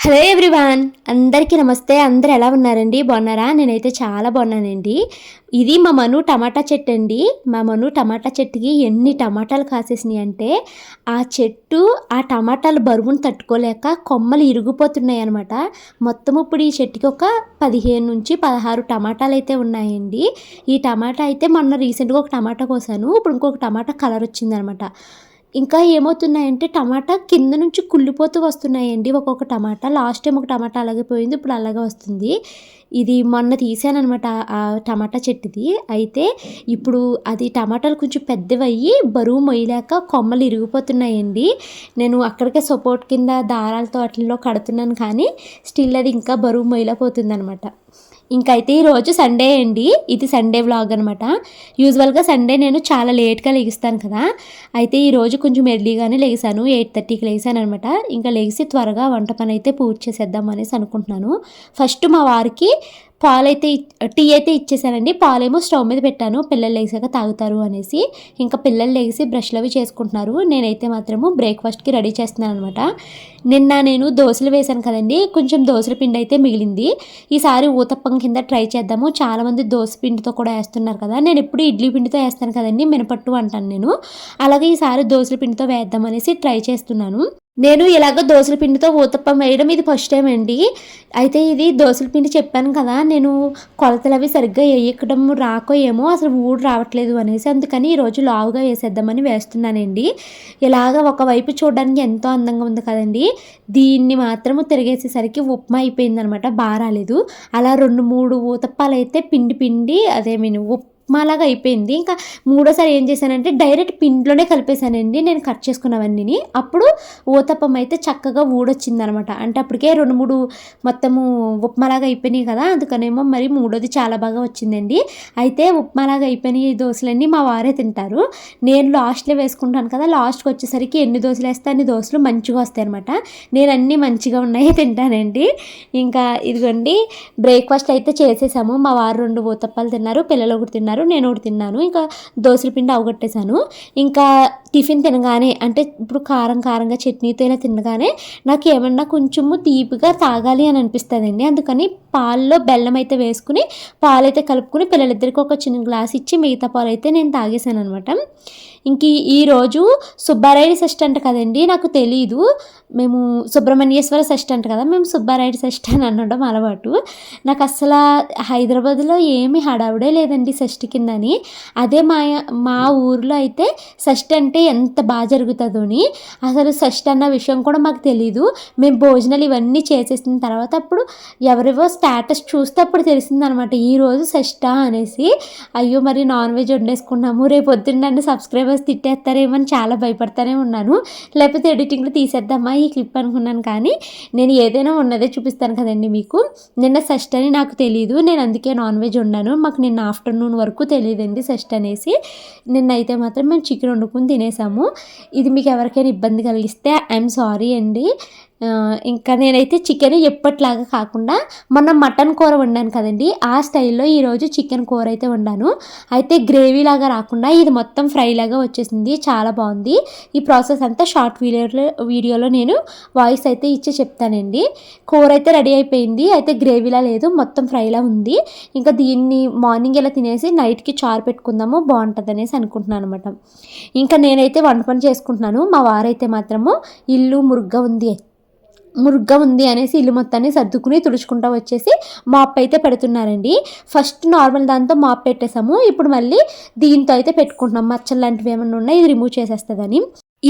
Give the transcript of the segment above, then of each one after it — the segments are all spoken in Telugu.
హలో ఎవ్రీవన్, అందరికీ నమస్తే. అందరు ఎలా ఉన్నారండి? బాగున్నారా? నేనైతే చాలా బాగున్నానండి. ఇది మా మను టమాటా చెట్టు అండి. మా మను టమాటా చెట్టుకి ఎన్ని టమాటాలు కాసేసినాయి అంటే ఆ టమాటాలు బరువును తట్టుకోలేక కొమ్మలు ఇరిగిపోతున్నాయి అనమాట. మొత్తం ఇప్పుడు ఈ చెట్టుకి ఒక 15 నుంచి 16 టమాటాలు అయితే ఉన్నాయండి. ఈ టమాటా అయితే మొన్న రీసెంట్గా ఒక టమాటా కోసాను. ఇప్పుడు ఇంకొక టమాటా కలర్ వచ్చిందనమాట. ఇంకా ఏమవుతున్నాయంటే టమాటా కింద నుంచి కుళ్ళిపోతూ వస్తున్నాయండి ఒక్కొక్క టమాటా. లాస్ట్ టైం ఒక టమాటా అలాగే పోయింది. ఇప్పుడు అలాగే వస్తుంది. ఇది మొన్న తీసాననమాట ఆ టమాటా చెట్టుది. అయితే ఇప్పుడు అది టమాటాలు కొంచెం పెద్దవయ్యి బరువు మొయ్యలేక కొమ్మలు ఇరిగిపోతున్నాయండి. నేను అక్కడికే సపోర్ట్ కింద దారాలతో వాటిల్లో కడుతున్నాను, కానీ స్టిల్ అది ఇంకా బరువు మొయ్యలేకపోతుందనమాట. ఇంకైతే ఈరోజు సండే అండి. ఇది సండే వ్లాగ్ అనమాట. యూజువల్గా సండే నేను చాలా లేట్గా లెగిస్తాను కదా. అయితే ఈరోజు కొంచెం ఎర్లీగానే లెగిసాను. 8:30కి లెగిసాను అనమాట. ఇంకా లెగిసి త్వరగా వంట పని అయితే పూర్తి చేసేద్దాం అనేసి అనుకుంటున్నాను. ఫస్ట్ మా వారికి టీ అయితే ఇచ్చేసానండి. పాలేమో స్టవ్ మీద పెట్టాను, పిల్లలు లేసాక తాగుతారు అనేసి. ఇంకా పిల్లలు లేసి బ్రష్లు అవి చేసుకుంటున్నారు. నేనైతే మాత్రము బ్రేక్ఫాస్ట్కి రెడీ చేస్తున్నాను అనమాట. నిన్న నేను దోశలు వేశాను కదండి, కొంచెం దోశల పిండి అయితే మిగిలింది. ఈసారి ఊతప్పం కింద ట్రై చేద్దాము. చాలామంది దోశ పిండితో కూడా వేస్తున్నారు కదా. నేను ఎప్పుడు ఇడ్లీ పిండితో వేస్తాను కదండి, మినపట్టు అంటాను నేను. అలాగే ఈసారి దోశల పిండితో వేద్దాం అనేసి ట్రై చేస్తున్నాను. నేను ఇలాగ దోసల పిండితో ఊతప్పం వేయడం ఇది ఫస్ట్ టైం అండి. అయితే ఇది దోసల పిండి చెప్పాను కదా, నేను కొలతలు అవి సరిగ్గా వేయకడం రాకో ఏమో అసలు ఊడు రావట్లేదు అనేసి, అందుకని ఈరోజు లావుగా వేసేద్దామని వేస్తున్నానండి. ఇలాగ ఒకవైపు చూడడానికి ఎంతో అందంగా ఉంది కదండి, దీన్ని మాత్రము తిరిగేసేసరికి ఉప్మా అయిపోయిందనమాట. బాగా రాలేదు. అలా 2-3 ఊతప్పాలు అయితే పిండి ఉప్మాలాగా అయిపోయింది. ఇంకా మూడోసారి ఏం చేశానంటే డైరెక్ట్ పిండిలోనే కలిపేశానండి నేను కట్ చేసుకున్నవన్నీ. అప్పుడు ఊతప్పం అయితే చక్కగా ఊడొచ్చిందనమాట. అంటే అప్పటికే 2-3 మొత్తము ఉప్మాలాగా అయిపోయినాయి కదా, అందుకనేమో మరి మూడోది చాలా బాగా వచ్చిందండి. అయితే ఉప్మాలాగా అయిపోయినాయి ఈ దోశలన్నీ మా వారే తింటారు. నేను లాస్ట్లో వేసుకుంటాను కదా, లాస్ట్కి వచ్చేసరికి ఎన్ని దోశలు వేస్తే అన్ని దోశలు మంచిగా వస్తాయి అనమాట. నేను అన్నీ మంచిగా ఉన్నాయి తింటానండి. ఇంకా ఇదిగోండి బ్రేక్ఫాస్ట్ అయితే చేసేసాము. మా వారు 2 ఊతప్పాలు తిన్నారు, పిల్లలు ఒకటి తిన్నారు, నేను ఒకటి తిన్నాను. ఇంకా దోసల పిండి అవగొట్టేశాను. ఇంకా టిఫిన్ తినగానే అంటే ఇప్పుడు కారంగా చట్నీతో ఇలా తినగానే నాకు ఏమన్నా కొంచెము తీపిగా తాగాలి అని అనిపిస్తుందండి. అందుకని పాల్లో బెల్లం అయితే వేసుకుని పాలైతే కలుపుకుని పిల్లలిద్దరికి ఒక చిన్న గ్లాస్ ఇచ్చి మిగతా పాలు అయితే నేను తాగేశాను అనమాట. ఇంక ఈరోజు సుబ్బారాయుడు షష్ఠి అంట కదండి, నాకు తెలీదు. మేము సుబ్రహ్మణ్యేశ్వర షష్ఠి అంట కదా, మేము సుబ్బారాయుడు షష్ఠి అని అనడం అలవాటు. నాకు అసలు హైదరాబాద్లో ఏమీ హడావుడే లేదండి షష్ఠి కిందని. అదే మా ఊర్లో అయితే షష్ఠి అంటే ఎంత బాగా జరుగుతుందోని, అసలు షష్ఠి అన్న విషయం కూడా మాకు తెలీదు. మేము భోజనాలు ఇవన్నీ చేసేసిన తర్వాత అప్పుడు ఎవరివో స్టేటస్ చూస్తే అప్పుడు తెలిసిందనమాట ఈరోజు షష్ఠా అనేసి. అయ్యో మరి నాన్ వెజ్ వండేసుకున్నాము, రేపు పొద్దున్న నన్ను సబ్స్క్రైబర్స్ తిట్టేస్తారేమో అని చాలా భయపడతానే ఉన్నాను. లేకపోతే ఎడిటింగ్లో తీసేద్దామా ఈ క్లిప్ అనుకున్నాను, కానీ నేను ఏదైనా ఉన్నదే చూపిస్తాను కదండి మీకు. నిన్న షష్ఠి అని నాకు తెలీదు, నేను అందుకే నాన్ వెజ్ వండాను. మాకు నిన్న ఆఫ్టర్నూన్ వరకు తెలియదండి షష్ఠి అనేసి. నిన్న అయితే మాత్రం మేము చికెన్ వండుకుని తినేసాము. ఇది మీకు ఎవరికైనా ఇబ్బంది కలిగిస్తే ఐఎమ్ సారీ అండి. ఇంకా నేనైతే చికెన్ ఎప్పట్లాగా కాకుండా మొన్న మటన్ కూర వండాను కదండి, ఆ స్టైల్లో ఈరోజు చికెన్ కూర అయితే వండాను. అయితే గ్రేవీ లాగా రాకుండా ఇది మొత్తం ఫ్రై లాగా వచ్చేసింది, చాలా బాగుంది. ఈ ప్రాసెస్ అంతా షార్ట్ వీడియోలో నేను వాయిస్ అయితే ఇచ్చి చెప్తానండి. కూర అయితే రెడీ అయిపోయింది. అయితే గ్రేవీలా లేదు, మొత్తం ఫ్రైలా ఉంది. ఇంకా దీన్ని మార్నింగ్ ఇలా తినేసి నైట్కి చారు పెట్టుకుందాము, బాగుంటుంది అనేసి అనుకుంటున్నాను అనమాట. ఇంకా నేనైతే వంట పని చేసుకుంటున్నాను. మా వారైతే మాత్రము ఇల్లు మురుగ్గా ఉంది అనేసి ఇల్లు మొత్తాన్ని సర్దుకుని తుడుచుకుంటూ వచ్చేసి మాప్ అయితే పెడుతున్నారండి. ఫస్ట్ నార్మల్ దాంతో మాప్ పెట్టేసాము, ఇప్పుడు మళ్ళీ దీంతో అయితే పెట్టుకుంటున్నాం. మచ్చలు లాంటివి ఏమైనా ఉన్నాయి, ఇది రిమూవ్ చేసేస్తుందని.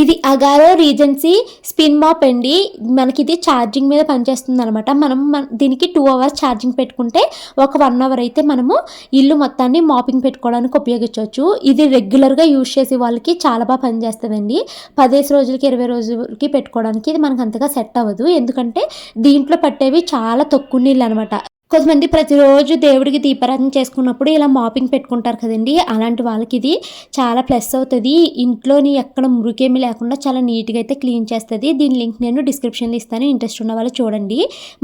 ఇది అగారో రీజెన్సీ స్పిన్ మాప్ అండి. మనకి ఇది ఛార్జింగ్ మీద పనిచేస్తుంది అనమాట. మనం దీనికి 2 hours ఛార్జింగ్ పెట్టుకుంటే ఒక 1 hour అయితే మనము ఇల్లు మొత్తాన్ని మాపింగ్ పెట్టుకోవడానికి ఉపయోగించవచ్చు. ఇది రెగ్యులర్గా యూజ్ చేసే వాళ్ళకి చాలా బాగా పనిచేస్తుందండి. 15 రోజులకి 20 రోజులకి పెట్టుకోవడానికి ఇది మనకు అంతగా సెట్ అవ్వదు, ఎందుకంటే దీంట్లో పట్టేవి చాలా తక్కువ నీళ్ళు అనమాట. కొంతమంది ప్రతిరోజు దేవుడికి దీపారాధన చేసుకున్నప్పుడు ఇలా మాపింగ్ పెట్టుకుంటారు కదండి, అలాంటి వాళ్ళకి ఇది చాలా ప్లస్ అవుతుంది. ఇంట్లోని ఎక్కడ మురికేమి లేకుండా చాలా నీట్గా అయితే క్లీన్ చేస్తుంది. దీని లింక్ నేను డిస్క్రిప్షన్లో ఇస్తాను, ఇంట్రెస్ట్ ఉన్న వాళ్ళు చూడండి.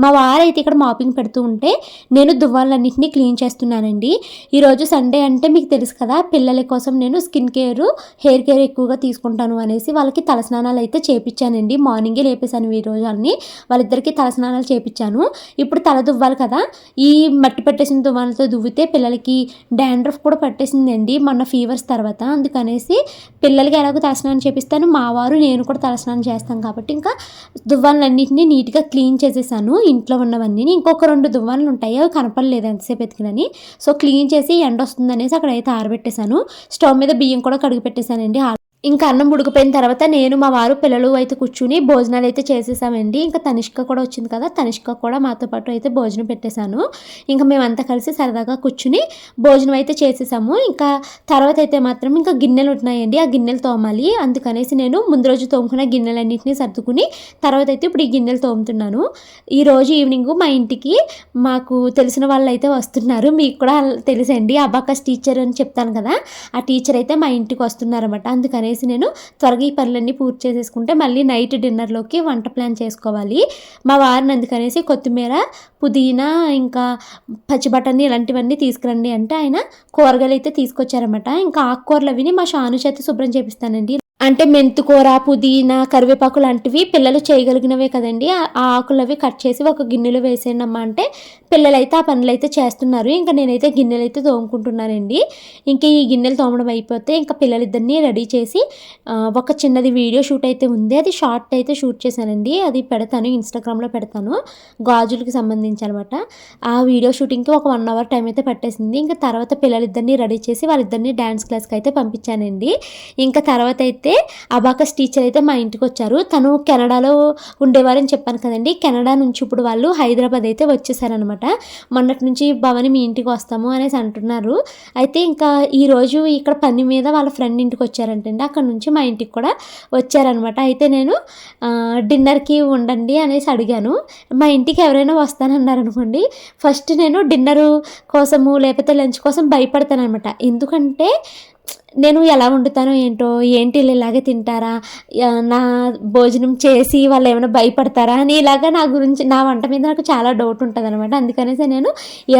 మా వారైతే ఇక్కడ మాపింగ్ పెడుతూ ఉంటే నేను దువ్వాలన్నింటినీ క్లీన్ చేస్తున్నానండి. ఈరోజు సండే అంటే మీకు తెలుసు కదా, పిల్లల కోసం నేను స్కిన్ కేర్, హెయిర్ కేర్ ఎక్కువగా తీసుకుంటాను అనేసి వాళ్ళకి తలస్నానాలు అయితే చేపించానండి. మార్నింగే లేపేశాను ఈ రోజు అన్ని, వాళ్ళిద్దరికీ తలస్నానాలు చేపించాను. ఇప్పుడు తల దువ్వాలి కదా, ఈ మట్టి పట్టేసిన దువ్వాలతో దువ్వితే పిల్లలకి డాండ్రఫ్ కూడా పట్టేసిందండి మొన్న ఫీవర్స్ తర్వాత. అందుకనేసి పిల్లలకి ఎలాగో తలస్నానం చేపిస్తాను, మా వారు నేను కూడా తలస్నానం చేస్తాం కాబట్టి ఇంకా దువ్వాలన్నింటినీ నీట్గా క్లీన్ చేసేసాను. ఇంట్లో ఉన్నవన్నీ ఇంకొక 2 దువ్వాలు ఉంటాయి, అవి కనపడలేదు ఎంతసేపు ఎతికినని. సో క్లీన్ చేసి ఎండ వస్తుంది అనేసి అక్కడైతే ఆరబెట్టేశాను. స్టవ్ మీద బియ్యం కూడా కడిగి పెట్టేశానండి. ఇంకా అన్నం ఉడికిపోయిన తర్వాత నేను, మా వారు, పిల్లలు అయితే కూర్చుని భోజనాలు అయితే చేసేసామండి. ఇంకా తనిష్క కూడా వచ్చింది కదా, తనిష్క కూడా మాతో పాటు అయితే భోజనం పెట్టేశాను. ఇంకా మేమంతా కలిసి సరదాగా కూర్చుని భోజనం అయితే చేసేసాము. ఇంకా తర్వాత అయితే మాత్రం ఇంకా గిన్నెలు ఉన్నాయండి, ఆ గిన్నెలు తోమాలి. అందుకనేసి నేను ముందు రోజు తోముకున్న గిన్నెలన్నింటినీ సర్దుకుని తర్వాత అయితే ఇప్పుడు ఈ గిన్నెలు తోముతున్నాను. ఈరోజు ఈవినింగ్ మా ఇంటికి మాకు తెలిసిన వాళ్ళు అయితే వస్తున్నారు. మీకు కూడా తెలుసండి, అబాకస్ టీచర్ అని చెప్తాను కదా, ఆ టీచర్ అయితే మా ఇంటికి వస్తున్నారన్నమాట. అందుకని నేను త్వరగా ఈ పనులన్నీ పూర్తి చేసేసుకుంటే మళ్ళీ నైట్ డిన్నర్లోకి వంట ప్లాన్ చేసుకోవాలి. మా వారిని అందుకనేసి కొత్తిమీర, పుదీనా, ఇంకా పచ్చి బఠానీ ఇలాంటివన్నీ తీసుకురండి అంటే ఆయన కూరగాయలు అయితే తీసుకొచ్చారన్నమాట. ఇంకా ఆకుకూరలు అవిని మా షాను చేత శుభ్రం చేపిస్తానండి. అంటే మెంతుకూర, పుదీనా, కరివేపాకు లాంటివి పిల్లలు చేయగలిగినవే కదండి. ఆ ఆకులు అవి కట్ చేసి ఒక గిన్నెలో వేసేయండమ్మా అంటే పిల్లలైతే ఆ పనులు అయితే చేస్తున్నారు. ఇంకా నేనైతే గిన్నెలు అయితే తోముకుంటున్నానండి. ఇంకా ఈ గిన్నెలు తోమడం అయిపోతే ఇంకా పిల్లలిద్దరినీ రెడీ చేసి ఒక చిన్నది వీడియో షూట్ అయితే ఉంది, అది షార్ట్ అయితే షూట్ చేశానండి. అది పెడతాను, ఇన్స్టాగ్రామ్లో పెడతాను, గాజులకి సంబంధించి అనమాట. ఆ వీడియో షూటింగ్కి ఒక 1 అవర్ టైం అయితే పట్టేసింది. ఇంకా తర్వాత పిల్లలిద్దరినీ రెడీ చేసి వాళ్ళిద్దరినీ డ్యాన్స్ క్లాస్కి అయితే పంపించానండి. ఇంకా తర్వాత అయితే అబాకస్ టీచర్ అయితే మా ఇంటికి వచ్చారు. తను కెనడాలో ఉండేవారని చెప్పాను కదండి, కెనడా నుంచి ఇప్పుడు వాళ్ళు హైదరాబాద్ అయితే వచ్చేసారనమాట. మొన్నటి నుంచి భవాని మీ ఇంటికి వస్తాము అనేసి అంటున్నారు. అయితే ఇంకా ఈరోజు ఇక్కడ పని మీద వాళ్ళ ఫ్రెండ్ ఇంటికి వచ్చారంటండి, అక్కడ నుంచి మా ఇంటికి కూడా వచ్చారనమాట. అయితే నేను డిన్నర్కి ఉండండి అనేసి అడిగాను. మా ఇంటికి ఎవరైనా వస్తానన్నారు అనుకోండి, ఫస్ట్ నేను డిన్నరు కోసము లేకపోతే లంచ్ కోసం భయపడతాను అనమాట. ఎందుకంటే నేను ఎలా వండుతానో ఏంటో, ఏంటి వీళ్ళు ఇలాగే తింటారా, నా భోజనం చేసి వాళ్ళు ఏమైనా భయపడతారా అని ఇలాగా నా గురించి, నా వంట మీద నాకు చాలా డౌట్ ఉంటుంది అనమాట. అందుకనేసి నేను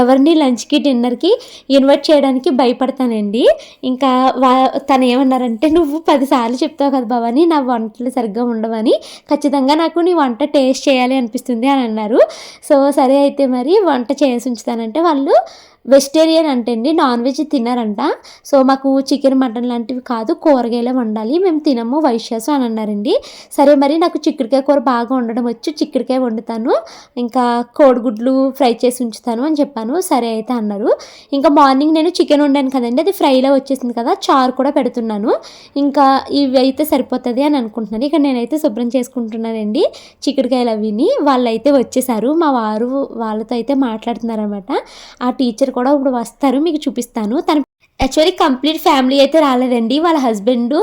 ఎవరిని లంచ్కి డిన్నర్కి ఇన్వైట్ చేయడానికి భయపడతానండి. ఇంకా తను ఏమన్నారంటే, నువ్వు 10 సార్లు చెప్తావు కదా భవాని నా వంటలు సరిగ్గా ఉండవని, ఖచ్చితంగా నాకు నీ వంట టేస్ట్ చేయాలి అనిపిస్తుంది అని అన్నారు. సో సరే అయితే మరి వంట చేసి ఉంచుతానంటే, వాళ్ళు వెజిటేరియన్ అంటే అండి, నాన్ వెజ్ తిన్నారంట. సో మాకు చికెన్, మటన్ లాంటివి కాదు, కూరగాయలే వండాలి, మేము తినము వైశ్యాసు అని అన్నారండి. సరే మరి నాకు చిక్కుడుకాయ కూర బాగా వండడం వచ్చు, చిక్కుడుకాయ వండుతాను, ఇంకా కోడిగుడ్లు ఫ్రై చేసి ఉంచుతాను అని చెప్పాను. సరే అయితే అన్నారు. ఇంకా మార్నింగ్ నేను చికెన్ వండాను కదండి, అది ఫ్రైలో వచ్చేసింది కదా, చారు కూడా పెడుతున్నాను. ఇంకా ఇవి అయితే సరిపోతుంది అని అనుకుంటున్నాను. ఇక నేనైతే శుభ్రం చేసుకుంటున్నానండి చిక్కుడుకాయలు అవిని. వాళ్ళైతే వచ్చేసారు, మా వారు వాళ్ళతో అయితే మాట్లాడుతున్నారనమాట. ఆ టీచర్ కూడా ఇప్పుడు వస్తారు, మీకు చూపిస్తాను. తను యాక్చువల్లీ కంప్లీట్ ఫ్యామిలీ అయితే రాలేదండి, వాళ్ళ హస్బెండ్,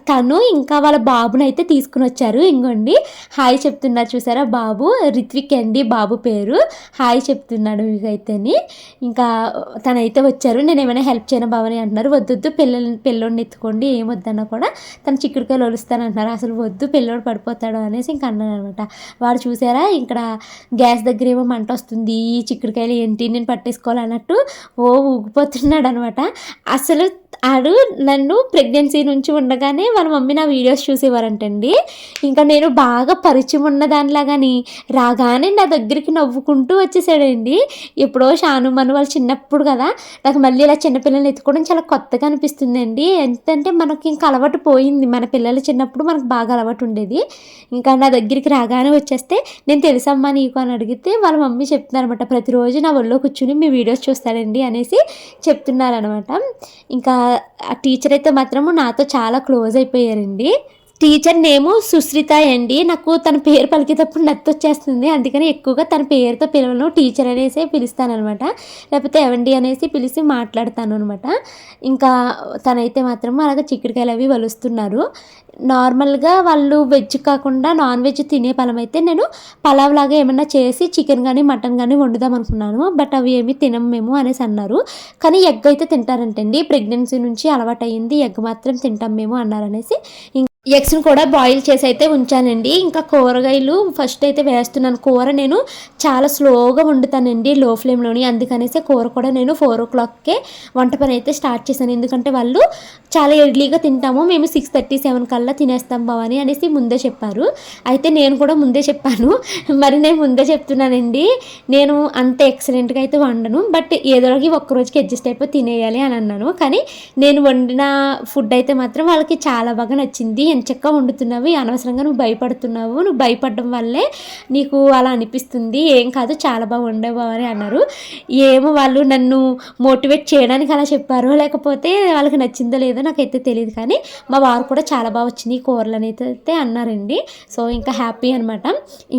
తను, ఇంకా వాళ్ళ బాబుని అయితే తీసుకుని వచ్చారు. ఇంకోండి హాయ్ చెప్తున్నారు చూసారా, బాబు రిత్విక్ అండి బాబు పేరు, హాయ్ చెప్తున్నాడు మీకైతేని. ఇంకా తనైతే వచ్చారు. నేను ఏమైనా హెల్ప్ చేయను భవాని అంటున్నారు. వద్దొద్దు, పిల్లోడిని ఎత్తుకోండి, ఏం వద్దన్నా కూడా తను చిక్కుడుకాయలు ఒలుస్తానంటున్నారు. అసలు వద్దు, పిల్లోడు పడిపోతాడు అనేసి ఇంకా అన్నాను అనమాట. వాడు చూసారా, ఇక్కడ గ్యాస్ దగ్గర ఏమో మంట వస్తుంది, ఈ చిక్కుడుకాయలు ఏంటి నేను పట్టేసుకోవాలి అన్నట్టు ఊగిపోతున్నాడు అనమాట. అసలు ఆడు నన్ను ప్రెగ్నెన్సీ నుంచి ఉండగానే వాళ్ళ మమ్మీ నా వీడియోస్ చూసేవారంటండి. ఇంకా నేను బాగా పరిచయం ఉన్న దానిలాగాని రాగానే నా దగ్గరికి నవ్వుకుంటూ వచ్చేసాడండి. ఎప్పుడో షాను మను వాళ్ళు చిన్నప్పుడు కదా, నాకు మళ్ళీ ఇలా చిన్నపిల్లల్ని ఎత్తుకోవడం చాలా కొత్తగా అనిపిస్తుందండి. ఎంతంటే మనకి ఇంకా అలవాటు పోయింది, మన పిల్లలు చిన్నప్పుడు మనకు బాగా అలవాటు ఉండేది. ఇంకా నా దగ్గరికి రాగానే వచ్చేస్తే, నేను తెలుసమ్మా నీకు అని అడిగితే వాళ్ళ మమ్మీ చెప్తున్నారనమాట, ప్రతిరోజు నా ఒళ్ళో కూర్చుని మీ వీడియోస్ చూస్తాడండి అనేసి చెప్తున్నారనమాట. ఇంకా ఆ టీచర్ అయితే మాత్రము నాతో చాలా క్లోజ్ అయిపోయారండి. టీచర్ నేము సుశ్రిత అండి. నాకు తన పేరు పలికేటప్పుడు నత్తొచ్చేస్తుంది, అందుకని ఎక్కువగా తన పేరుతో పిలవను, టీచర్ అనేసి పిలుస్తానమాట. లేకపోతే ఎవండి అనేసి పిలిచి మాట్లాడతాను అనమాట. ఇంకా తనైతే మాత్రం అలాగే చిక్కుడుకాయలు అవి వలుస్తున్నారు. నార్మల్గా వాళ్ళు వెజ్ కాకుండా నాన్ వెజ్ తినే పలమైతే నేను పలావ్ లాగా ఏమన్నా చేసి చికెన్ కానీ మటన్ కానీ వండుదాం అనుకున్నాను. బట్ అవి ఏమి తినం మేము అనేసి అన్నారు. కానీ ఎగ్ అయితే తింటారంటండి, ప్రెగ్నెన్సీ నుంచి అలవాటు అయ్యింది, ఎగ్ మాత్రం తింటాం మేము అన్నారనేసి ఎగ్స్ని కూడా బాయిల్ చేసి అయితే ఉంచానండి. ఇంకా కూరగాయలు ఫస్ట్ అయితే వేస్తున్నాను. కూర నేను చాలా స్లోగా వండుతానండి లో ఫ్లేమ్లోని, అందుకనేసి కూర కూడా నేను 4 o'clockకే వంట పని అయితే స్టార్ట్ చేశాను. ఎందుకంటే వాళ్ళు చాలా ఎర్లీగా తింటాము, మేము 6:37 కల్లా తినేస్తాం భవాని అనేసి ముందే చెప్పారు. అయితే నేను కూడా ముందే చెప్పాను, మరి నేను ముందే చెప్తున్నానండి, నేను అంత ఎక్సలెంట్గా అయితే వండను, బట్ ఏదోకి ఒక్కరోజుకి అడ్జస్ట్ అయిపోయి తినేయాలి అని అన్నాను. కానీ నేను వండిన ఫుడ్ అయితే మాత్రం వాళ్ళకి చాలా బాగా నచ్చింది. ఎంచక్కా వండుతున్నావు, అనవసరంగా నువ్వు భయపడుతున్నావు, నువ్వు భయపడడం వల్లే నీకు అలా అనిపిస్తుంది, ఏం కాదు చాలా బాగా వండావు అని అన్నారు. ఏమో వాళ్ళు నన్ను మోటివేట్ చేయడానికి అలా చెప్పారో లేకపోతే వాళ్ళకి నచ్చిందో లేదో నాకైతే తెలియదు, కానీ మా వారు కూడా చాలా బాగా వచ్చింది కూరలు అయితే అన్నారండి. సో ఇంకా హ్యాపీ అనమాట.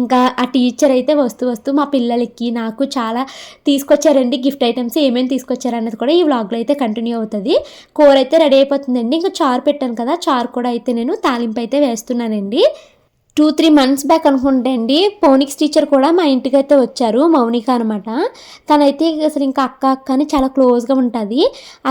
ఇంకా ఆ టీచర్ అయితే వస్తూ మా పిల్లలకి నాకు చాలా తీసుకొచ్చారండి గిఫ్ట్ ఐటమ్స్. ఏమేమి తీసుకొచ్చారు అన్నది కూడా ఈ వ్లాగ్లో అయితే కంటిన్యూ అవుతుంది. కూర అయితే రెడీ అయిపోతుందండి. ఇంకా చారు పెట్టాను కదా, చారు కూడా అయితే నేను తాలింపు అయితే వేస్తున్నానండి. 2-3 months బ్యాక్ అనుకుంటే అండి ఫోనిక్స్ టీచర్ కూడా మా ఇంటికి అయితే వచ్చారు, మౌనిక అనమాట. తనైతే అసలు ఇంకా అక్క అని చాలా క్లోజ్గా ఉంటుంది.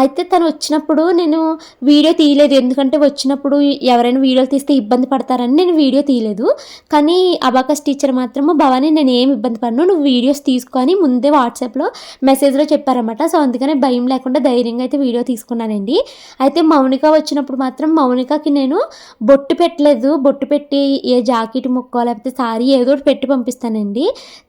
అయితే తను వచ్చినప్పుడు నేను వీడియో తీయలేదు, ఎందుకంటే వచ్చినప్పుడు ఎవరైనా వీడియోలు తీస్తే ఇబ్బంది పడతారని నేను వీడియో తీయలేదు. కానీ అబాకస్ టీచర్ మాత్రము భవాని నేను ఏమి ఇబ్బంది పడను, నువ్వు వీడియోస్ తీసుకొని ముందే వాట్సాప్లో మెసేజ్లో చెప్పారన్నమాట. సో అందుకనే భయం లేకుండా ధైర్యంగా అయితే వీడియో తీసుకున్నానండి. అయితే మౌనిక వచ్చినప్పుడు మాత్రం మౌనికకి నేను బొట్టు పెట్టలేదు, బొట్టు పెట్టి ఏ జాకెట్ ముక్క లేకపోతే సారీ ఏదో ఒకటి పెట్టి పంపిస్తానండి.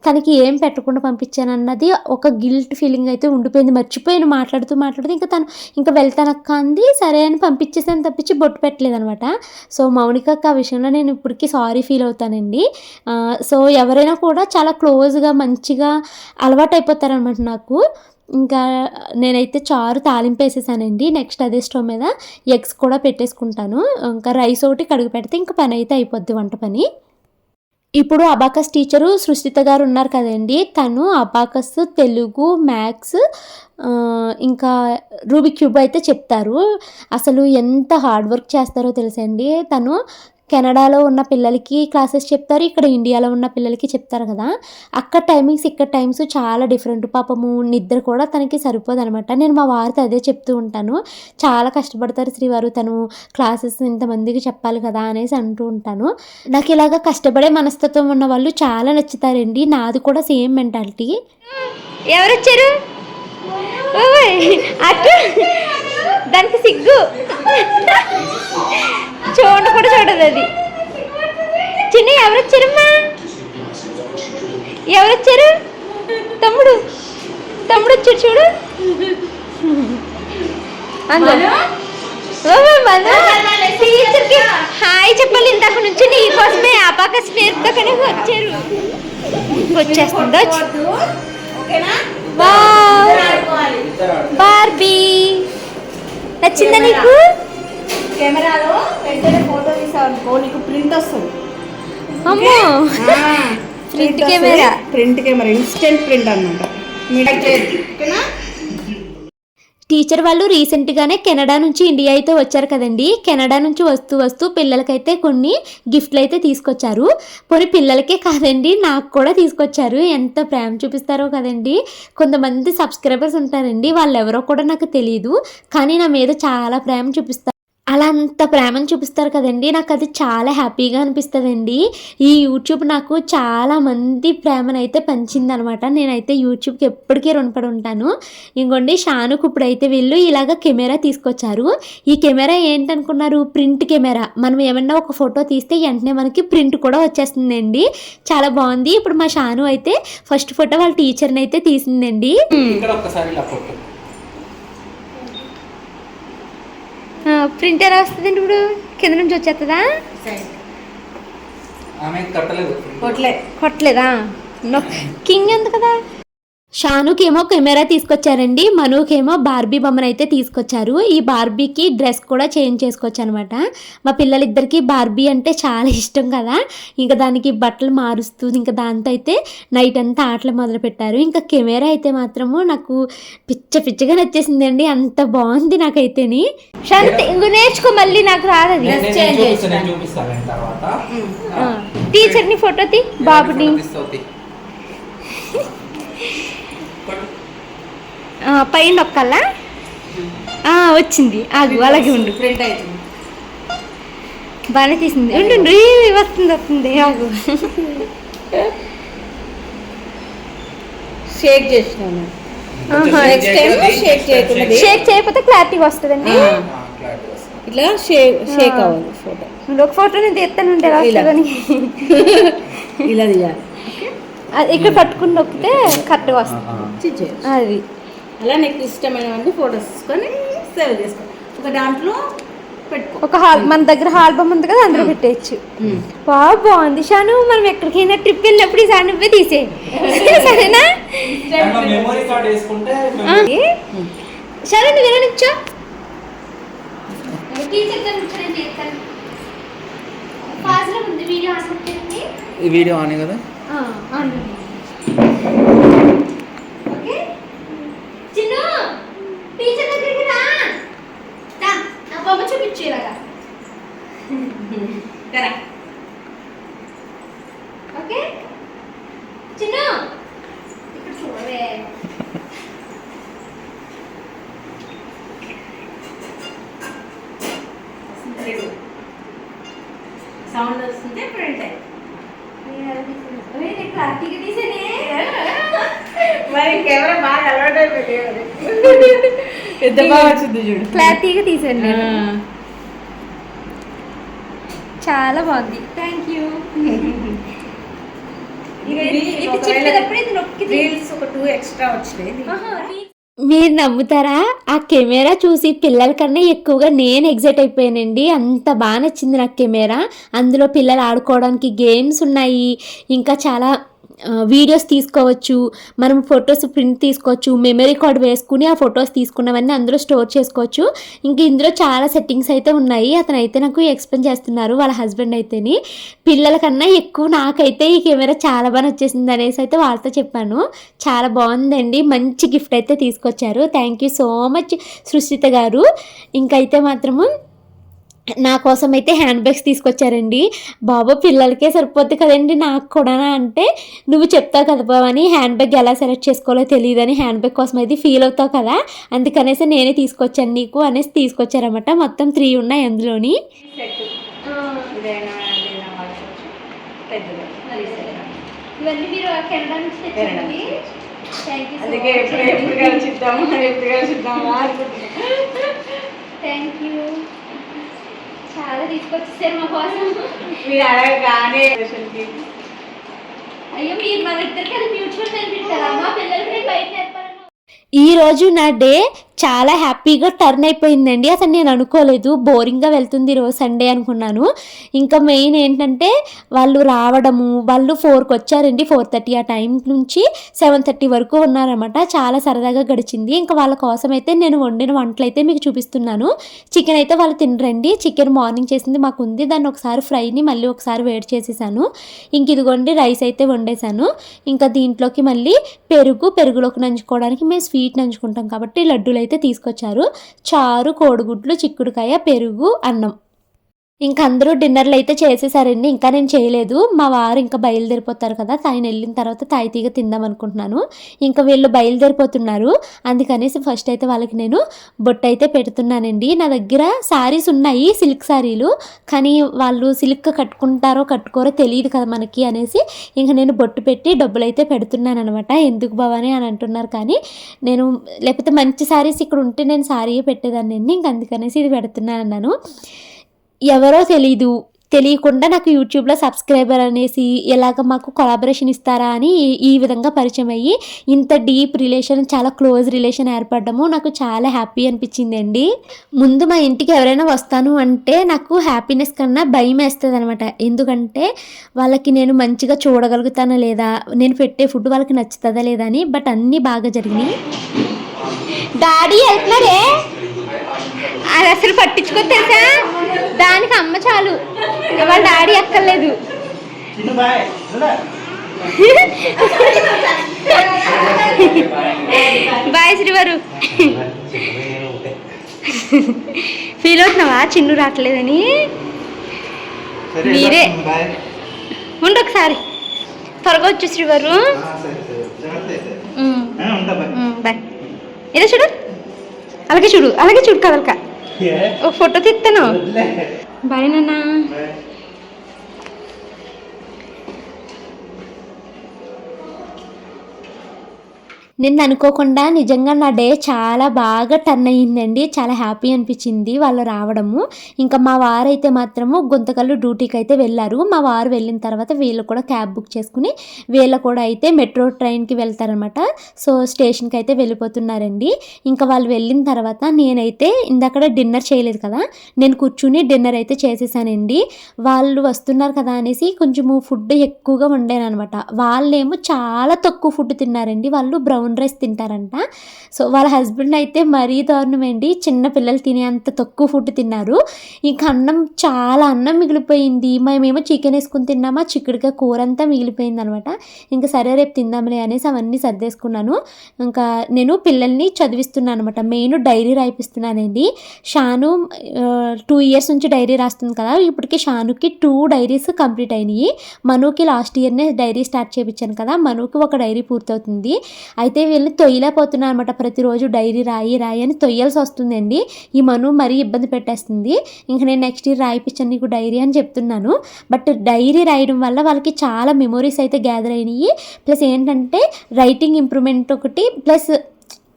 తనకి ఏం పెట్టకుండా పంపించాను అన్నది ఒక గిల్ట్ ఫీలింగ్ అయితే ఉండిపోయింది. మర్చిపోయాను మాట్లాడుతూ ఇంకా తను ఇంకా వెళ్తానక్క అంది, సరే అని పంపించేసాను తప్పించి బొట్టు పెట్టలేదు అనమాట. సో మౌనికక్క ఆ విషయంలో నేను ఇప్పటికీ సారీ ఫీల్ అవుతానండి. సో ఎవరైనా కూడా చాలా క్లోజ్గా మంచిగా అలవాటు అయిపోతారనమాట నాకు. ఇంకా నేనైతే చారు తాలింపు వేసేసానండి. నెక్స్ట్ అదే స్టవ్ మీద ఎగ్స్ కూడా పెట్టేసుకుంటాను. ఇంకా రైస్ ఒకటి కడుగు పెడితే ఇంకా పని అయితే అయిపోద్ది, వంట పని. ఇప్పుడు అబాకస్ టీచరు సృష్టిత గారు ఉన్నారు కదండి, తను అబాకస్, తెలుగు, మ్యాథ్స్ ఇంకా రూబిక్ క్యూబ్ అయితే చెప్తారు. అసలు ఎంత హార్డ్ వర్క్ చేస్తారో తెలుసండి. తను కెనడాలో ఉన్న పిల్లలకి క్లాసెస్ చెప్తారు, ఇక్కడ ఇండియాలో ఉన్న పిల్లలకి చెప్తారు కదా. అక్కడ టైమింగ్స్ ఇక్కడ టైమ్స్ చాలా డిఫరెంట్. పాపము నిద్ర కూడా తనకి సరిపోదు అనమాట. నేను మా వారితో అదే చెప్తూ ఉంటాను, చాలా కష్టపడతారు శ్రీవారు, తను క్లాసెస్ ఇంతమందికి చెప్పాలి కదా అనేసి అంటూ ఉంటాను. నాకు ఇలాగ కష్టపడే మనస్తత్వం ఉన్న వాళ్ళు చాలా నచ్చుతారండి. నాది కూడా సేమ్ మెంటాలిటీ. ఎవరు వచ్చారు అటు, దానికి సిగ్గు చూడ కూడా చూడదు అది. చిన్న ఎవరు వచ్చారమ్మా, ఎవరు వచ్చారు? తమ్ముడు వచ్చాడు చూడు. టీచర్కి హాయ్ చెప్పాలి, ఇంతకు నుంచి నీ కోసమే అబాకస్ నేర్పుతాకనే వచ్చారు. వచ్చేస్తుందా బార్బీ, నచ్చిందా నీకు? కెమెరాలో వెంటనే ఫోటో తీసావనుకో నీకు ప్రింట్ వస్తుంది. అమ్మో ప్రింట్ కెమెరా, ఇన్స్టెంట్ ప్రింట్ అన్నమాట. టీచర్ వాళ్ళు రీసెంట్గానే కెనడా నుంచి ఇండియా అయితే వచ్చారు కదండి. కెనడా నుంచి వస్తూ పిల్లలకైతే కొన్ని గిఫ్ట్లు అయితే తీసుకొచ్చారు. పోనీ పిల్లలకే కాదండి, నాకు కూడా తీసుకొచ్చారు. ఎంత ప్రేమ చూపిస్తారో కదండి. కొంతమంది సబ్స్క్రైబర్స్ ఉంటారండి, వాళ్ళు ఎవరో కూడా నాకు తెలియదు, కానీ నా మీద చాలా ప్రేమ చూపిస్తారు. అలా అంత ప్రేమను చూపిస్తారు కదండి, నాకు అది చాలా హ్యాపీగా అనిపిస్తుందండి. ఈ యూట్యూబ్ నాకు చాలా మంది ప్రేమనైతే పంచిందనమాట. నేనైతే యూట్యూబ్కి ఎప్పటికీ రుణపడి ఉంటాను. ఇంకోండి షానుకు ఇప్పుడైతే వీళ్ళు ఇలాగ కెమెరా తీసుకొచ్చారు. ఈ కెమెరా ఏంటనుకున్నారు? Print camera. మనం ఏమన్నా ఒక ఫోటో తీస్తే వెంటనే మనకి ప్రింట్ కూడా వచ్చేస్తుందండి. చాలా బాగుంది. ఇప్పుడు మా షాను అయితే ఫస్ట్ ఫోటో వాళ్ళ టీచర్ని అయితే తీసిందండి. ప్రింట్ ఎలా వస్తుందండి ఇప్పుడు? కింద నుంచి వచ్చేస్తుందా? కొట్టలేదా? కింగ్ ఉంది కదా. షానుకేమో కెమెరా తీసుకొచ్చారండి, మనుకేమో బార్బీ బొమ్మను అయితే తీసుకొచ్చారు. ఈ బార్బీకి డ్రెస్ కూడా చేంజ్ చేసుకోవచ్చు అనమాట. మా పిల్లలిద్దరికీ బార్బీ అంటే చాలా ఇష్టం కదా, ఇంకా దానికి బట్టలు మారుస్తూ ఇంకా దాంతో అయితే నైట్ అంతా ఆటలు మొదలు పెట్టారు. ఇంకా కెమెరా అయితే మాత్రము నాకు పిచ్చగా నచ్చేసిందండి, అంత బాగుంది నాకైతేని. శాంతి ఇంకో నేర్చుకో, మళ్ళీ నాకు రాదు అది. టీచర్ని ఫోటో తీ, బాబుని పైన నొక్కాలా, వచ్చింది, ఆగు అలాగే ఉండు, ప్రింట్ అవుతుంది. బాగానే తీసింది, ఉండు వస్తుంది ఆగు. షేక్ చేసినాను. నెక్స్ట్ టైం షేక్ చేయకుండా, షేక్ చేయకపోతే క్లారిటీ వస్తుందండి. ఇట్లా షేక్ అవ్వాలి ఫోటో. ఒక ఫోటో నేను తీస్తానండి ఎలా వస్తుందని. ఇలా తీయాలి, ఇక్కడ పట్టుకుని నొక్కితే కరెక్ట్గా వస్తుంది అది. అలా నీకు ఇష్టమైనవన్నీ ఫొటోస్ తీసుకొని సేవ్ చేసుకో. ఒక దాంట్లో పెట్టుకో. ఒక మన దగ్గర ఆల్బమ్ ఉంది కదా, అందులో పెట్టేయచ్చు. బాగుంది షాను, మనం ఎక్కడికైనా ట్రిప్ వెళ్ళినప్పుడు ఈ సార్ నువ్వే తీసే, సరేనా? సరే నువ్వు నిచ్చో, వీడియో ఆన్ కదా. చిన్ను టీచర్ దగ్గరికి రా, నా బొమ్మ చూపించేలాగా. ఓకే చిన్ను, ఇక్కడ చూడవే. సౌండ్ వస్తుంటే ప్రింట్ అయ్యి క్లారిటీగా తీసేనే. మరి కెమెరా బాగా అలవాటు అయిపోయింది, ఎంత బాగా వచ్చింది చూడు. క్లారిటీగా తీసాను నేను, చాలా బాగుంది, థ్యాంక్ యూ. రీల్స్ ఒక 2 ఎక్స్ట్రా వచ్చినాయి. మీరు నమ్ముతారా, ఆ కెమెరా చూసి పిల్లల కన్నా ఎక్కువగా నేను ఎగ్జైట్ అయిపోయానండి. అంత బాగా నచ్చింది నాకు కెమెరా. అందులో పిల్లలు ఆడుకోవడానికి గేమ్స్ ఉన్నాయి, ఇంకా చాలా వీడియోస్ తీసుకోవచ్చు, మనం ఫొటోస్ ప్రింట్ తీసుకోవచ్చు, మెమరీ కార్డ్ వేసుకుని ఆ ఫొటోస్ తీసుకున్నవన్నీ అందులో స్టోర్ చేసుకోవచ్చు. ఇంక ఇందులో చాలా సెట్టింగ్స్ అయితే ఉన్నాయి. అతను అయితే నాకు ఎక్స్ప్లెయిన్ చేస్తున్నారు, వాళ్ళ హస్బెండ్ అయితేని. పిల్లల కన్నా ఎక్కువ నాకైతే ఈ కెమెరా చాలా బాగా నచ్చేసింది అనేసి అయితే వాళ్ళతో చెప్పాను. చాలా బాగుందండి, మంచి గిఫ్ట్ అయితే తీసుకొచ్చారు. థ్యాంక్ యూ సో మచ్ సృష్టిత గారు. ఇంకైతే మాత్రము నా కోసం అయితే హ్యాండ్ బ్యాగ్స్ తీసుకొచ్చారండి. బాబు పిల్లలకే సరిపోద్ది కదండి, నాకు కూడా అంటే నువ్వు చెప్తావు కదా బాబు అని, హ్యాండ్ బ్యాగ్ ఎలా సెలెక్ట్ చేసుకోవాలో తెలియదని హ్యాండ్ బ్యాగ్ కోసం అయితే ఫీల్ అవుతావు కదా, అందుకనేసి నేనే తీసుకొచ్చాను నీకు అనేసి తీసుకొచ్చారన్నమాట. మొత్తం 3 ఉన్నాయి అందులోని. ఇవన్నీ మీరు కెనడా నుంచి తెచ్చారండి. అందుకే ఎప్పుడు కలిసిద్దాము థ్యాంక్ యూ, చాలా తీసుకొచ్చేసారు మా కోసం. మీరు అడగగానే అయ్యో మీరు మన ఇద్దరికి అది మ్యూచువల్ బెనిఫిట్ కదా, మా పిల్లలకి నేను బయట నేర్పాను. ఈ రోజు నా డే చాలా హ్యాపీగా టర్న్ అయిపోయిందండి. అసలు నేను అనుకోలేదు, బోరింగ్గా వెళ్తుంది ఈరోజు సండే అనుకున్నాను. ఇంకా మెయిన్ ఏంటంటే వాళ్ళు రావడము, వాళ్ళు 4కి వచ్చారండి, 4:30 ఆ టైం నుంచి 7:30 వరకు ఉన్నారన్నమాట. చాలా సరదాగా గడిచింది. ఇంకా వాళ్ళ కోసం అయితే నేను వండిన వంటలు అయితే మీకు చూపిస్తున్నాను. చికెన్ అయితే వాళ్ళు తినరండి, చికెన్ మార్నింగ్ చేసింది మాకు ఉంది, దాన్ని ఒకసారి ఫ్రైని మళ్ళీ ఒకసారి వేడి చేసేసాను. ఇంక ఇదిగోండి రైస్ అయితే వండేసాను. ఇంకా దీంట్లోకి మళ్ళీ పెరుగులోకి నంచుకోవడానికి మేము స్వీట్ నంచుకుంటాం కాబట్టి లడ్డూలు అయితే తీసుకొచ్చారు. చారు, కోడిగుడ్లు, చిక్కుడుకాయ, పెరుగు, అన్నం. ఇంకా అందరూ డిన్నర్లు అయితే చేసేసారండి, ఇంకా నేను చేయలేదు. మా వారు ఇంకా బయలుదేరిపోతారు కదా, ఆయన వెళ్ళిన తర్వాత తాయితీగా తిందాం అనుకుంటున్నాను. ఇంకా వీళ్ళు బయలుదేరిపోతున్నారు, అందుకనేసి ఫస్ట్ అయితే వాళ్ళకి నేను బొట్టు అయితే పెడుతున్నానండి. నా దగ్గర శారీస్ ఉన్నాయి, సిల్క్ శారీలు, కానీ వాళ్ళు సిల్క్ కట్టుకుంటారో కట్టుకోరో తెలియదు కదా మనకి అనేసి ఇంకా నేను బొట్టు పెట్టి డబ్బులు అయితే పెడుతున్నాను అనమాట. ఎందుకు బావని అని అంటున్నారు, కానీ నేను లేకపోతే మంచి శారీస్ ఇక్కడ ఉంటే నేను శారీయే పెట్టేదాన్ని, ఇంక అందుకనేసి ఇది పెడుతున్నాను అన్నాను. ఎవరో తెలీదు, తెలియకుండా నాకు యూట్యూబ్లో సబ్స్క్రైబర్ అనేసి ఎలాగ మాకు కొలాబరేషన్ ఇస్తారా అని ఈ విధంగా పరిచయం అయ్యి ఇంత డీప్ రిలేషన్, చాలా క్లోజ్ రిలేషన్ ఏర్పడము నాకు చాలా హ్యాపీ అనిపించిందండి. ముందు మా ఇంటికి ఎవరైనా వస్తాను అంటే నాకు హ్యాపీనెస్ కన్నా భయం వేస్తుంది అనమాట. ఎందుకంటే వాళ్ళకి నేను మంచిగా చూడగలుగుతానా లేదా, నేను పెట్టే ఫుడ్ వాళ్ళకి నచ్చుతుందా లేదా అని. బట్ అన్నీ బాగా జరిగినాయి. డాడీ వెళ్తున్నారే, అది అసలు పట్టించుకో తెలుసా, దానికి అమ్మ చాలు, వాళ్ళ డాడీ ఎక్కర్లేదు. బాయ్ శ్రీవారు. ఫీల్ అవుతున్నావా చిన్ను రావట్లేదని? మీరే ఉండు ఒకసారి, త్వరగా వచ్చి శ్రీవారు. బాయ్. ఇలా చూడు, అలాగే చూడు, అలాగే చూడు కదలక. ఒక ఫోటో తీస్తాను. బాయ్ నాన్న. నిన్న అనుకోకుండా నిజంగా నా డే చాలా బాగా టర్న్ అయ్యిందండి. చాలా హ్యాపీ అనిపించింది వాళ్ళు రావడము. ఇంకా మా వారు అయితే మాత్రము గుంతకల్లు డ్యూటీకి అయితే వెళ్ళారు. మా వారు వెళ్ళిన తర్వాత వీళ్ళు కూడా క్యాబ్ బుక్ చేసుకుని వీళ్ళు కూడా అయితే మెట్రో ట్రైన్కి వెళ్తారనమాట. సో స్టేషన్కి అయితే వెళ్ళిపోతున్నారండి. ఇంకా వాళ్ళు వెళ్ళిన తర్వాత నేనైతే ఇందాక డిన్నర్ చేయలేదు కదా, నేను కూర్చుని డిన్నర్ అయితే చేసేసానండి. వాళ్ళు వస్తున్నారు కదా అనేసి కొంచెము ఫుడ్ ఎక్కువగా వండాను అనమాట. వాళ్ళేమో చాలా తక్కువ ఫుడ్ తిన్నారండి. వాళ్ళు బ్రౌన్ రైస్ తింటారంట. సో వాళ్ళ హస్బెండ్ అయితే మరీ దారుణమండి, చిన్న పిల్లలు తినే అంత తక్కువ ఫుడ్ తిన్నారు. ఇంకా అన్నం చాలా అన్నం మిగిలిపోయింది. మేమేమో చికెన్ వేసుకుని తిన్నామా, చిక్కుడుగా కూర అంతా మిగిలిపోయింది అనమాట. ఇంకా సరే రేపు తిందాంలే అనేసి అవన్నీ సర్దేసుకున్నాను. ఇంకా నేను పిల్లల్ని చదివిస్తున్నాను అనమాట. మెయిన్ డైరీ రాయిపిస్తున్నానండి. షాను 2 years నుంచి డైరీ రాస్తుంది కదా, ఇప్పటికి షానుకి 2 డైరీస్ కంప్లీట్ అయినాయి. మనుకి లాస్ట్ ఇయర్నే డైరీ స్టార్ట్ చేయించాను కదా, మనుకి ఒక డైరీ పూర్తవుతుంది. అయితే వీళ్ళని తొయ్యలేకపోతున్నాను అనమాట. ప్రతిరోజు డైరీ రాయి అని తొయ్యాల్సి వస్తుందండి. ఈ మను మరీ ఇబ్బంది పెట్టేస్తుంది. ఇంకా నేను నెక్స్ట్ ఇయర్ రాయిపించాను నీకు డైరీ అని చెప్తున్నాను. బట్ డైరీ రాయడం వల్ల వాళ్ళకి చాలా మెమొరీస్ అయితే గ్యాదర్ అయినాయి. ప్లస్ ఏంటంటే రైటింగ్ ఇంప్రూవ్మెంట్ ఒకటి, ప్లస్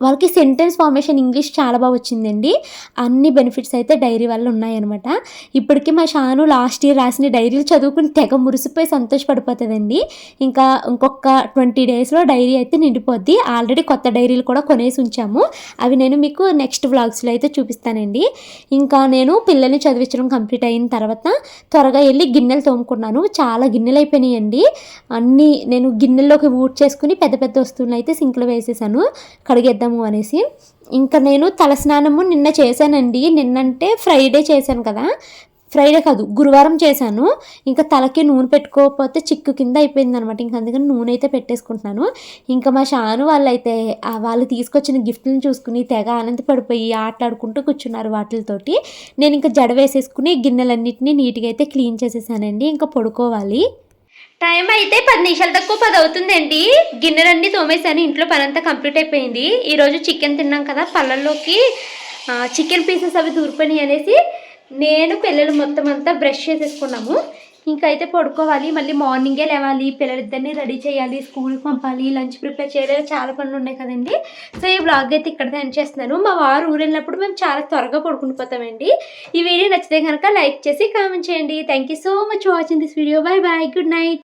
వాళ్ళకి సెంటెన్స్ ఫార్మేషన్ ఇంగ్లీష్ చాలా బాగా వచ్చిందండి. అన్ని బెనిఫిట్స్ అయితే డైరీ వల్ల ఉన్నాయన్నమాట. ఇప్పటికీ మా షాను లాస్ట్ ఇయర్ రాసిన డైరీలు చదువుకుని తెగ మురిసిపోయి సంతోషపడిపోతుందండి. ఇంకా ఇంకొక 20 daysలో డైరీ అయితే నిండిపోద్ది. ఆల్రెడీ కొత్త డైరీలు కూడా కొనేసి ఉంచాము. అవి నేను మీకు నెక్స్ట్ వ్లాగ్స్లో అయితే చూపిస్తానండి. ఇంకా నేను పిల్లల్ని చదివించడం కంప్లీట్ అయిన తర్వాత త్వరగా వెళ్ళి గిన్నెలు తోముకున్నాను. చాలా గిన్నెలు అయిపోయినాయండి. అన్నీ నేను గిన్నెల్లోకి ఊడ్ చేసుకుని పెద్ద పెద్ద వస్తువులను అయితే సింక్లో వేసేసాను కడిగేద్దాం అనేసి. ఇంకా నేను తలస్నానము నిన్న చేశానండి. నిన్నంటే ఫ్రైడే చేశాను కదా, ఫ్రైడే కాదు గురువారం చేశాను. ఇంకా తలకి నూనె పెట్టుకోకపోతే చిక్కు కింద అయిపోయింది అనమాట. ఇంక అందుకని నూనె అయితే పెట్టేసుకుంటున్నాను. ఇంకా మా షాను వాళ్ళైతే వాళ్ళు తీసుకొచ్చిన గిఫ్ట్లను చూసుకుని తెగ ఆనందపడిపోయి ఆటలాడుకుంటూ కూర్చున్నారు వాటితోటి. నేను ఇంకా జడ వేసేసుకుని గిన్నెలన్నింటినీ నీట్గా అయితే క్లీన్ చేసేసానండి. ఇంకా పడుకోవాలి. టైం అయితే 10 నిమిషాలు తక్కువ 10 అవుతుందండి. గిన్నెలన్నీ తోమేసాను, ఇంట్లో పని అంతా కంప్లీట్ అయిపోయింది. ఈరోజు చికెన్ తిన్నాం కదా, పళ్ళల్లోకి చికెన్ పీసెస్ అవి దూరిపోయినాయి అనేసి నేను పిల్లలు మొత్తం అంతా బ్రష్ చేసేసుకున్నాము. ఇంకా అయితే పడుకోవాలి. మళ్ళీ మార్నింగే లేవాలి, పిల్లలిద్దరిని రెడీ చేయాలి, స్కూల్కి పంపాలి, లంచ్ ప్రిపేర్ చేయాలి, చాలా పనులు ఉన్నాయి కదండి. సో ఈ బ్లాగ్ అయితే ఇక్కడ ఎండ్ చేస్తున్నాను. మా వారు ఊరు వెళ్ళినప్పుడు మేము చాలా త్వరగా పడుకుని పోతామండి. ఈ వీడియో నచ్చితే కనుక లైక్ చేసి కామెంట్ చేయండి. Thank you so much watching this video. Bye bye, good night.